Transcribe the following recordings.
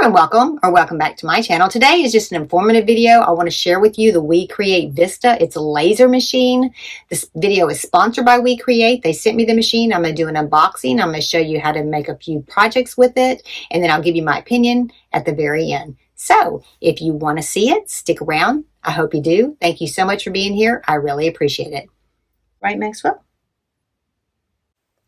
Hello and welcome, or welcome back to my channel. Today is just an informative video. I want to share with you the WeCreat Vista. It's a laser machine. This video is sponsored by WeCreat. They sent me the machine. I'm going to do an unboxing. I'm going to show you how to make a few projects with it, and then I'll give you my opinion at the very end. So if you want to see it, stick around. I hope you do. Thank you so much for being here. I really appreciate it. Right, Maxwell?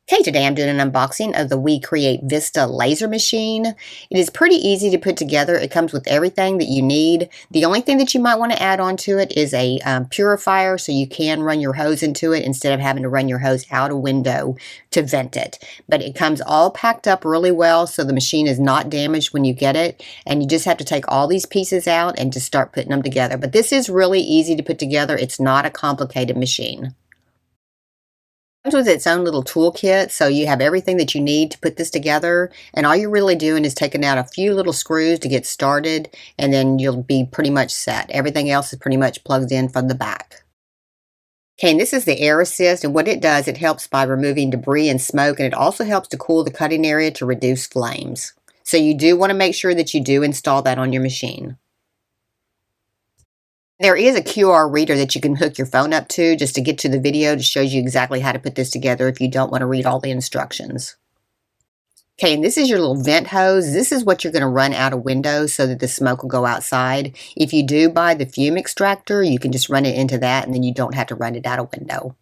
Okay, today I'm doing an unboxing of the WeCreat Vista laser machine. It is pretty easy to put together. It comes with everything that you need. The only thing that you might want to add on to it is a purifier so you can run your hose into it instead of having to run your hose out a window to vent it. But it comes all packed up really well so the machine is not damaged when you get it. And you just have to take all these pieces out and just start putting them together. But this is really easy to put together. It's not a complicated machine. Comes with its own little toolkit, so you have everything that you need to put this together, and all you're really doing is taking out a few little screws to get started, and then you'll be pretty much set. Everything else is pretty much plugged in from the back. Okay, and this is the air assist, and what it does, it helps by removing debris and smoke, and it also helps to cool the cutting area to reduce flames. So you do want to make sure that you do install that on your machine. There is a QR reader that you can hook your phone up to just to get to the video to show you exactly how to put this together if you don't want to read all the instructions. Okay, and this is your little vent hose. This is what you're going to run out of windows so that the smoke will go outside. If you do buy the fume extractor, you can just run it into that and then you don't have to run it out a window.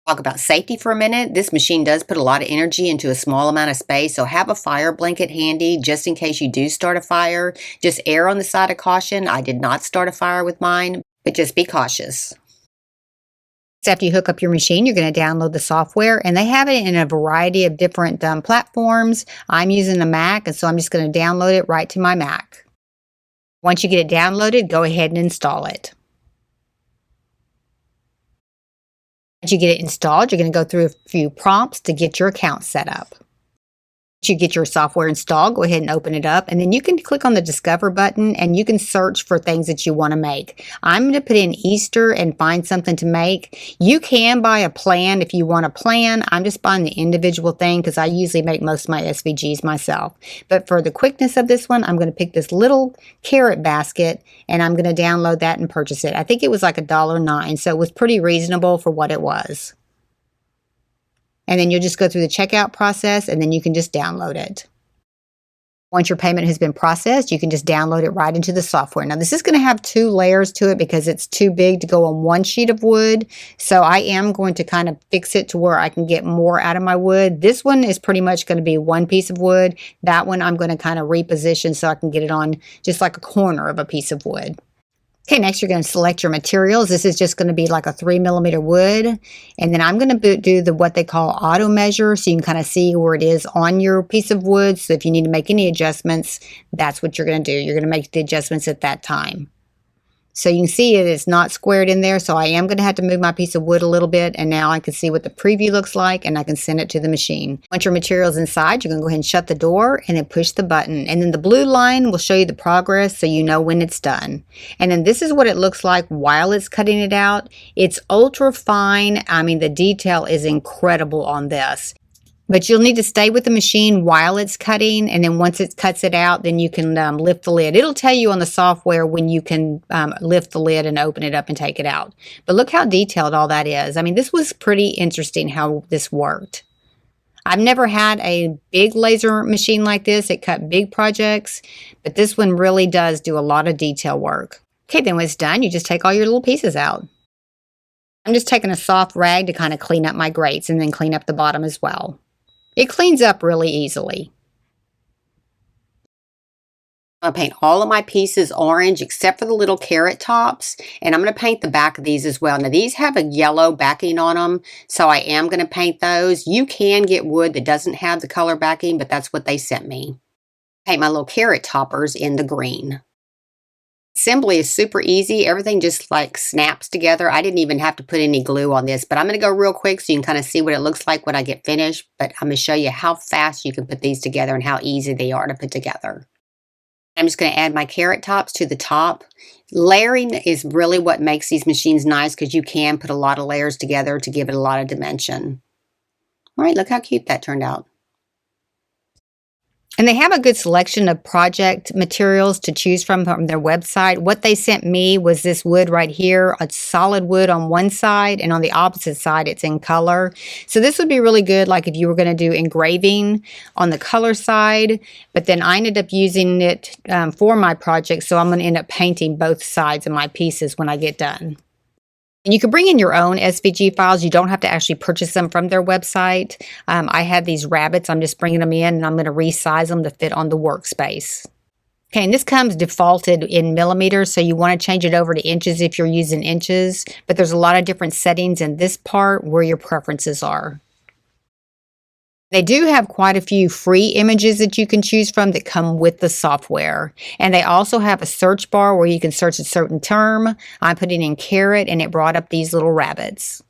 Talk about safety for a minute. This machine does put a lot of energy into a small amount of space, so have a fire blanket handy just in case you do start a fire. Just err on the side of caution. I did not start a fire with mine, but just be cautious. After you hook up your machine, you're going to download the software, and they have it in a variety of different platforms. I'm using a Mac, and so I'm just going to download it right to my Mac. Once you get it downloaded, go ahead and install it. Once you get it installed, you're going to go through a few prompts to get your account set up. Once you get your software installed, go ahead and open it up, and then you can click on the Discover button and you can search for things that you want to make. I'm going to put in Easter and find something to make. You can buy a plan if you want a plan. I'm just buying the individual thing because I usually make most of my SVGs myself. But for the quickness of this one, I'm going to pick this little carrot basket and I'm going to download that and purchase it. I think it was like $1.09, so it was pretty reasonable for what it was. And then you'll just go through the checkout process and then you can just download it. Once your payment has been processed, you can just download it right into the software. Now this is going to have 2 layers to it because it's too big to go on one sheet of wood. So I am going to kind of fix it to where I can get more out of my wood. This one is pretty much going to be one piece of wood. That one I'm going to kind of reposition so I can get it on just like a corner of a piece of wood. Okay, next you're going to select your materials. This is just going to be like a 3mm wood. And then I'm going to do what they call auto measure so you can kind of see where it is on your piece of wood. So if you need to make any adjustments, that's what you're going to do. You're going to make the adjustments at that time. So you can see it is not squared in there. So I am going to have to move my piece of wood a little bit. And now I can see what the preview looks like and I can send it to the machine. Once your material is inside, you're going to go ahead and shut the door and then push the button. And then the blue line will show you the progress so you know when it's done. And then this is what it looks like while it's cutting it out. It's ultra fine. I mean, the detail is incredible on this. But you'll need to stay with the machine while it's cutting, and then once it cuts it out, then you can lift the lid. It'll tell you on the software when you can lift the lid and open it up and take it out. But look how detailed all that is. I mean, this was pretty interesting how this worked. I've never had a big laser machine like this. It cut big projects, but this one really does do a lot of detail work. Okay, then when it's done, you just take all your little pieces out. I'm just taking a soft rag to kind of clean up my grates and then clean up the bottom as well. It cleans up really easily. I'm going to paint all of my pieces orange except for the little carrot tops, and I'm going to paint the back of these as well. Now these have a yellow backing on them, so I am going to paint those. You can get wood that doesn't have the color backing, but that's what they sent me. Paint my little carrot toppers in the green. Assembly is super easy. Everything just like snaps together. I didn't even have to put any glue on this, but I'm going to go real quick so you can kind of see what it looks like when I get finished. But I'm going to show you how fast you can put these together and how easy they are to put together. I'm just going to add my carrot tops to the top. Layering is really what makes these machines nice because you can put a lot of layers together to give it a lot of dimension. All right, look how cute that turned out. And they have a good selection of project materials to choose from their website. What they sent me was this wood right here, a solid wood on one side, and on the opposite side, it's in color. So this would be really good, like if you were going to do engraving on the color side, but then I ended up using it for my project, so I'm going to end up painting both sides of my pieces when I get done. And you can bring in your own SVG files. You don't have to actually purchase them from their website. I have these rabbits. I'm just bringing them in, and I'm going to resize them to fit on the workspace. Okay, and this comes defaulted in millimeters, so you want to change it over to inches if you're using inches. But there's a lot of different settings in this part where your preferences are. They do have quite a few free images that you can choose from that come with the software. And they also have a search bar where you can search a certain term. I put it in carrot and it brought up these little rabbits.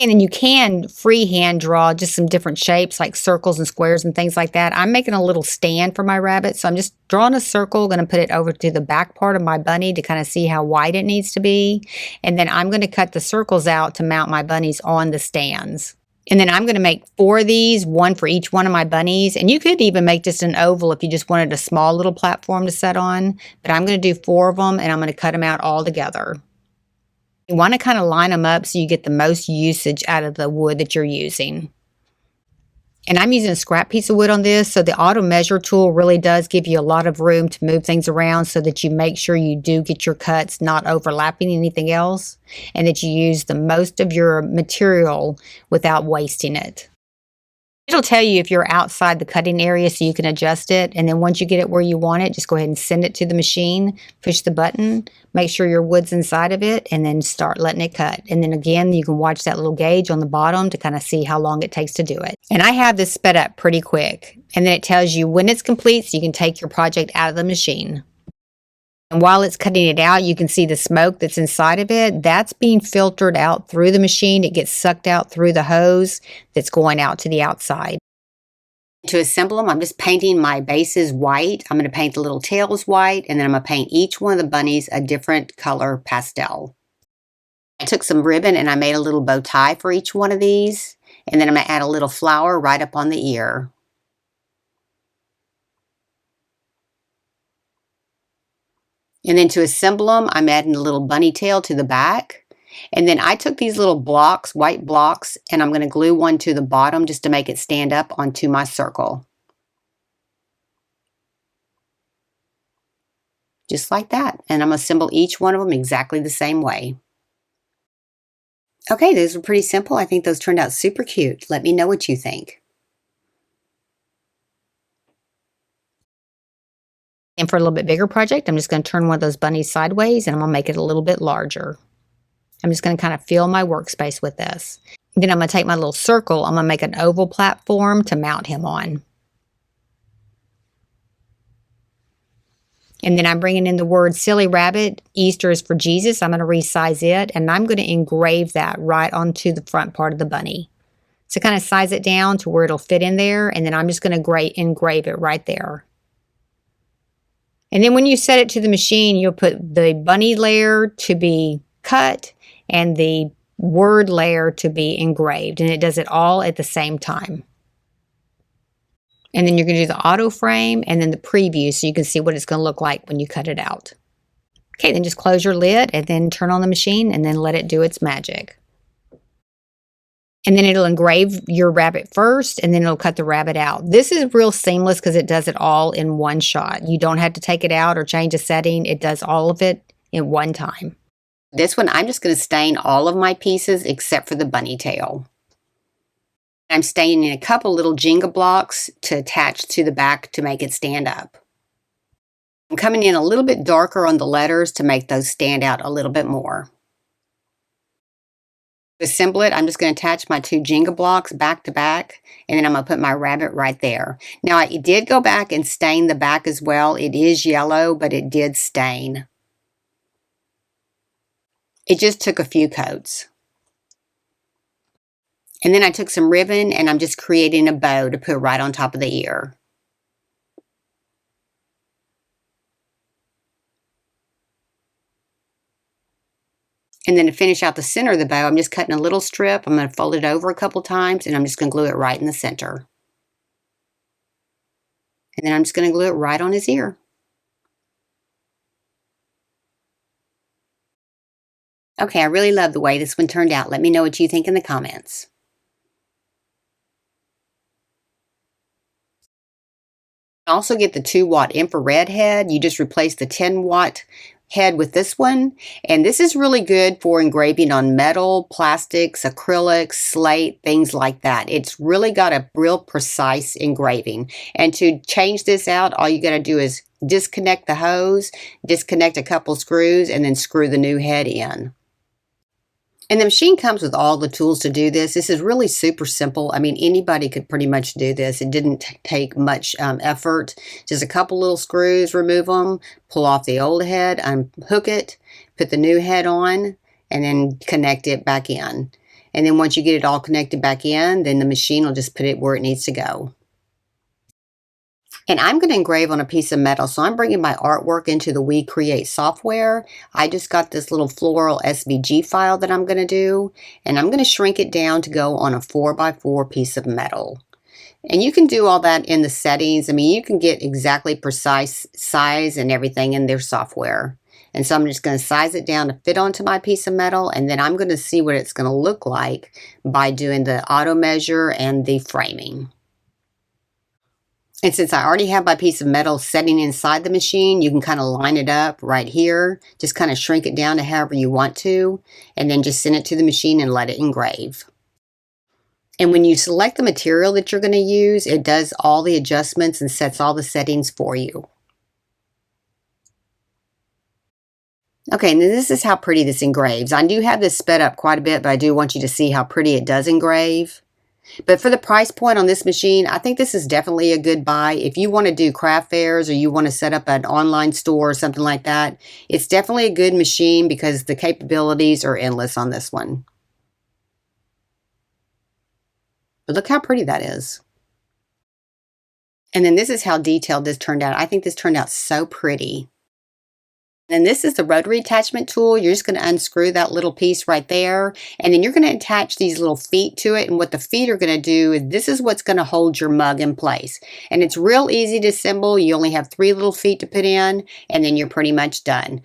And then you can freehand draw just some different shapes like circles and squares and things like that. I'm making a little stand for my rabbit. So I'm just drawing a circle, going to put it over to the back part of my bunny to kind of see how wide it needs to be. And then I'm going to cut the circles out to mount my bunnies on the stands. And then I'm going to make 4 of these, one for each one of my bunnies. And you could even make just an oval if you just wanted a small little platform to set on. But I'm going to do 4 of them and I'm going to cut them out all together. You want to kind of line them up so you get the most usage out of the wood that you're using. And I'm using a scrap piece of wood on this, so the auto measure tool really does give you a lot of room to move things around so that you make sure you do get your cuts not overlapping anything else, and that you use the most of your material without wasting it. It'll tell you if you're outside the cutting area so you can adjust it. And then once you get it where you want it, just go ahead and send it to the machine, push the button, make sure your wood's inside of it, and then start letting it cut. And then again, you can watch that little gauge on the bottom to kind of see how long it takes to do it. And I have this sped up pretty quick. And then it tells you when it's complete so you can take your project out of the machine. And while it's cutting it out, you can see the smoke that's inside of it. That's being filtered out through the machine. It gets sucked out through the hose that's going out to the outside. To assemble them, I'm just painting my bases white. I'm going to paint the little tails white, and then I'm going to paint each one of the bunnies a different color pastel. I took some ribbon and I made a little bow tie for each one of these. And then I'm going to add a little flower right up on the ear. And then to assemble them, I'm adding a little bunny tail to the back. And then I took these little blocks, white blocks, and I'm going to glue one to the bottom just to make it stand up onto my circle. Just like that. And I'm going to assemble each one of them exactly the same way. Okay, those were pretty simple. I think those turned out super cute. Let me know what you think. And for a little bit bigger project, I'm just going to turn one of those bunnies sideways and I'm going to make it a little bit larger. I'm just going to kind of fill my workspace with this. Then I'm going to take my little circle, I'm going to make an oval platform to mount him on. And then I'm bringing in the word Silly Rabbit. Easter is for Jesus. I'm going to resize it and I'm going to engrave that right onto the front part of the bunny. So kind of size it down to where it'll fit in there, and then I'm just going to engrave it right there. And then when you set it to the machine, you'll put the bunny layer to be cut and the word layer to be engraved. And it does it all at the same time. And then you're going to do the auto frame and then the preview so you can see what it's going to look like when you cut it out. Okay, then just close your lid and then turn on the machine and then let it do its magic. And then it'll engrave your rabbit first, and then it'll cut the rabbit out. This is real seamless because it does it all in one shot. You don't have to take it out or change a setting. It does all of it in one time. This one, I'm just going to stain all of my pieces except for the bunny tail. I'm staining a couple little Jenga blocks to attach to the back to make it stand up. I'm coming in a little bit darker on the letters to make those stand out a little bit more. To assemble it, I'm just going to attach my 2 Jenga blocks back to back, and then I'm going to put my rabbit right there. Now, I did go back and stain the back as well. It is yellow, but it did stain. It just took a few coats. And then I took some ribbon, and I'm just creating a bow to put right on top of the ear. And then to finish out the center of the bow, I'm just cutting a little strip. I'm going to fold it over a couple times, and I'm just going to glue it right in the center. And then I'm just going to glue it right on his ear. Okay, I really love the way this one turned out. Let me know what you think in the comments. Also get the 2-watt infrared head. You just replace the 10-watt head with this one. And this is really good for engraving on metal, plastics, acrylics, slate, things like that. It's really got a real precise engraving. And to change this out, all you got to do is disconnect the hose, disconnect a couple screws, and then screw the new head in. And the machine comes with all the tools to do this. This is really super simple. I mean, anybody could pretty much do this. It didn't take much effort. Just a couple little screws, remove them, pull off the old head, unhook it, put the new head on, and then connect it back in. And then once you get it all connected back in, then the machine will just put it where it needs to go. And I'm going to engrave on a piece of metal, so I'm bringing my artwork into the WeCreat software. I just got this little floral SVG file that I'm going to do, and I'm going to shrink it down to go on a 4x4 piece of metal. And you can do all that in the settings. I mean, you can get exactly precise size and everything in their software. And so I'm just going to size it down to fit onto my piece of metal, and then I'm going to see what it's going to look like by doing the auto measure and the framing. And since I already have my piece of metal setting inside the machine, you can kind of line it up right here. Just kind of shrink it down to however you want to, and then just send it to the machine and let it engrave. And when you select the material that you're going to use, it does all the adjustments and sets all the settings for you. Okay, and this is how pretty this engraves. I do have this sped up quite a bit, but I do want you to see how pretty it does engrave. But for the price point on this machine, I think this is definitely a good buy. If you want to do craft fairs or you want to set up an online store or something like that, it's definitely a good machine because the capabilities are endless on this one. But look how pretty that is. And then this is how detailed this turned out. I think this turned out so pretty. And this is the rotary attachment tool. You're just going to unscrew that little piece right there. And then you're going to attach these little feet to it. And what the feet are going to do is this is what's going to hold your mug in place. And it's real easy to assemble. You only have 3 little feet to put in, and then you're pretty much done.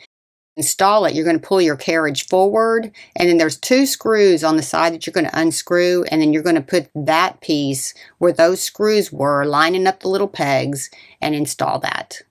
Install it, you're going to pull your carriage forward, and then there's 2 screws on the side that you're going to unscrew, and then you're going to put that piece where those screws were, lining up the little pegs, and install that.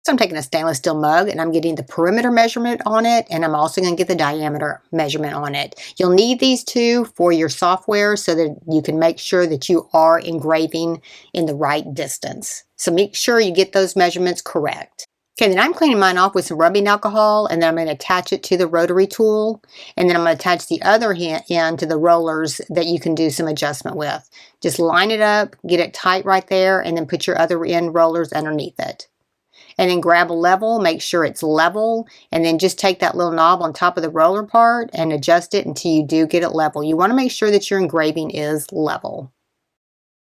So I'm taking a stainless steel mug and I'm getting the perimeter measurement on it, and I'm also going to get the diameter measurement on it. You'll need these 2 for your software so that you can make sure that you are engraving in the right distance. So make sure you get those measurements correct. Okay, then I'm cleaning mine off with some rubbing alcohol, and then I'm going to attach it to the rotary tool, and then I'm going to attach the other end to the rollers that you can do some adjustment with. Just line it up, get it tight right there, and then put your other end rollers underneath it. And then grab a level, make sure it's level, and then just take that little knob on top of the roller part and adjust it until you do get it level. You want to make sure that your engraving is level.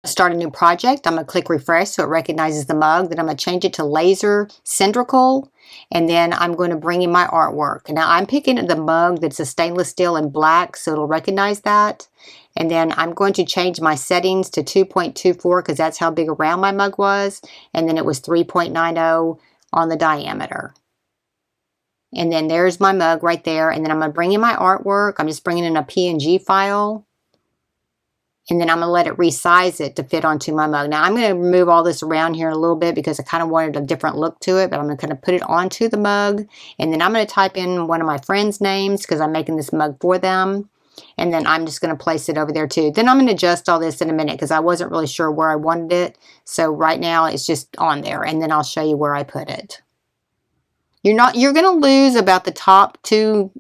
Start a new project. I'm going to click refresh so it recognizes the mug. Then I'm going to change it to laser cylindrical, and then I'm going to bring in my artwork. Now I'm picking the mug that's a stainless steel in black, so it'll recognize that. And then I'm going to change my settings to 2.24 because that's how big around my mug was, and then it was 3.90 on the diameter. And then there's my mug right there, and then I'm going to bring in my artwork. I'm just bringing in a PNG file. And then I'm going to let it resize it to fit onto my mug. Now I'm going to move all this around here a little bit because I kind of wanted a different look to it, but I'm going to kind of put it onto the mug. And then I'm going to type in one of my friends' names because I'm making this mug for them. And then I'm just going to place it over there too. Then I'm going to adjust all this in a minute because I wasn't really sure where I wanted it. So right now it's just on there, and then I'll show you where I put it. You're going to lose about the top 2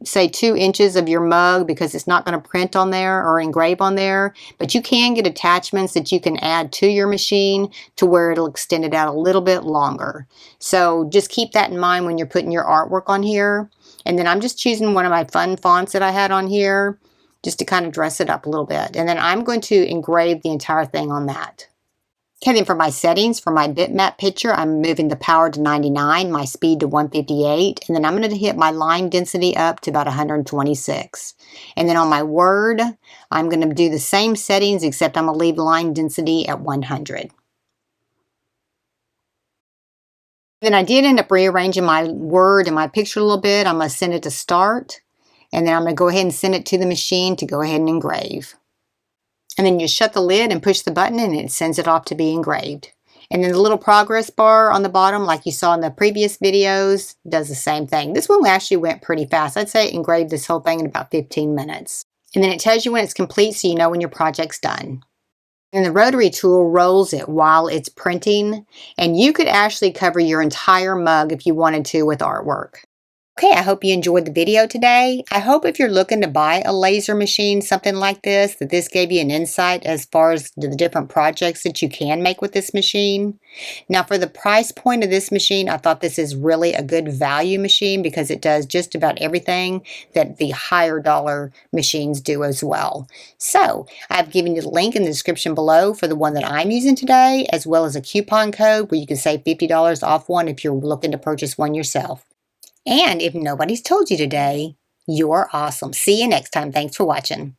inches of your mug because it's not going to print on there or engrave on there, but you can get attachments that you can add to your machine to where it'll extend it out a little bit longer. So just keep that in mind when you're putting your artwork on here. And then I'm just choosing one of my fun fonts that I had on here just to kind of dress it up a little bit. And then I'm going to engrave the entire thing on that. Okay, then for my settings, for my bitmap picture, I'm moving the power to 99, my speed to 158, and then I'm going to hit my line density up to about 126. And then on my word, I'm going to do the same settings, except I'm going to leave line density at 100. Then I did end up rearranging my word and my picture a little bit. I'm going to send it to start, and then I'm going to go ahead and send it to the machine to go ahead and engrave. And then you shut the lid and push the button and it sends it off to be engraved. And then the little progress bar on the bottom, like you saw in the previous videos, does the same thing. This one actually went pretty fast. I'd say it engraved this whole thing in about 15 minutes. And then it tells you when it's complete so you know when your project's done. And the Rotary Tool rolls it while it's printing, and you could actually cover your entire mug if you wanted to with artwork. Okay, I hope you enjoyed the video today. I hope if you're looking to buy a laser machine, something like this, that this gave you an insight as far as the different projects that you can make with this machine. Now, for the price point of this machine, I thought this is really a good value machine because it does just about everything that the higher dollar machines do as well. So, I've given you the link in the description below for the one that I'm using today, as well as a coupon code where you can save $50 off one if you're looking to purchase one yourself. And if nobody's told you today, you're awesome. See you next time. Thanks for watching.